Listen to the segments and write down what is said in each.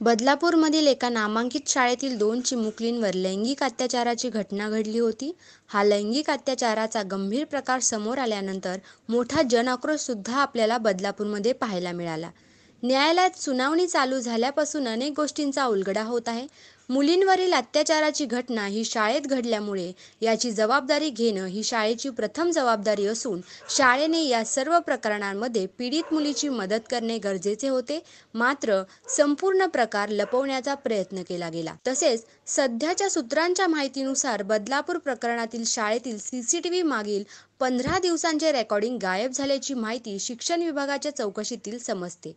बदलापूरमधील एका नामांकित शाळेतील 2 चिमुकलींवर लैंगिक अत्याचाराची घटना घडली होती. हा लैंगिक अत्याचाराचा गंभीर प्रकार समोर आल्यानंतर मोठा जनआक्रोश सुद्धा आपल्याला बदलापूरमध्ये पाहायला मिळाला. न्यायालयात सुनावणी चालू झाल्यापासून अनेक गोष्टींचा उलगडा होत आहे. मुलींवरील अत्याचाराची घटना ही शाळेत घडल्यामुळे याची जबाबदारी घेणं ही शाळेची प्रथम जबाबदारी असून शाळेने या सर्व प्रकरणांमध्ये पीडित मुलीची मदत करणे गरजेचे होते. मात्र संपूर्ण प्रकार लपवण्याचा प्रयत्न केला गेला. तसेच सध्याच्या सूत्रांच्या माहितीनुसार बदलापूर प्रकरणातील शाळेतील सीसीटीव्ही मागील 15 दिवसांचे रेकॉर्डिंग गायब झाल्याची माहिती शिक्षण विभागाच्या चौकशीतील समजते.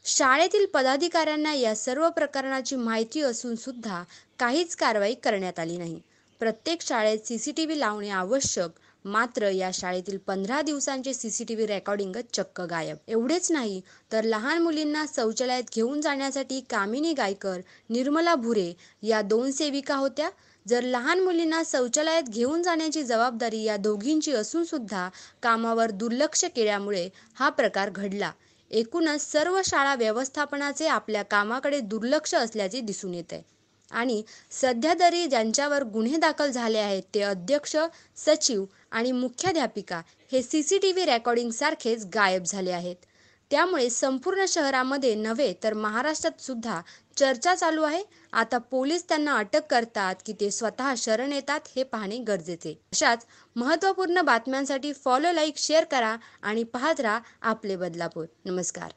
शाळेतील पदाधिकाऱ्यांना या सर्व प्रकरणाची माहिती असून सुद्धा काहीच कारवाई करण्यात आली नाही. प्रत्येक शाळेत सीसीटीव्ही लावणे आवश्यक, मात्र या शाळेतील 15 दिवसांचे सीसीटीव्ही रेकॉर्डिंगच चक्क गायब. एवढेच नाही तर लहान मुलींना शौचालयात घेऊन जाण्यासाठी कामिनी गायकर, निर्मला भुरे या 2 सेविका होत्या. जर लहान मुलींना शौचालयात घेऊन जाण्याची जबाबदारी या दोघींची असून सुद्धा कामावर दुर्लक्ष केल्यामुळे हा प्रकार घडला. एकूणच सर्व शाळा व्यवस्थापनाचे आपल्या कामाकडे दुर्लक्ष असल्याचे दिसून येत आहे. आणि सध्या तरी ज्यांच्यावर गुन्हे दाखल झाले आहेत ते अध्यक्ष, सचिव आणि मुख्याध्यापिका हे सीसीटीव्ही रेकॉर्डिंग सारखेच गायब झाले आहेत. त्यामुळे संपूर्ण शहरामध्ये नव्हे तर महाराष्ट्रात सुद्धा चर्चा चालू आहे. आता पोलीस त्यांना अटक करतात की ते स्वतः शरण येतात हे पाहणे गरजेचे. अशाच महत्त्वपूर्ण बातम्यांसाठी फॉलो, लाईक, शेअर करा आणि पाहत राहा आपले बदलापूर. नमस्कार.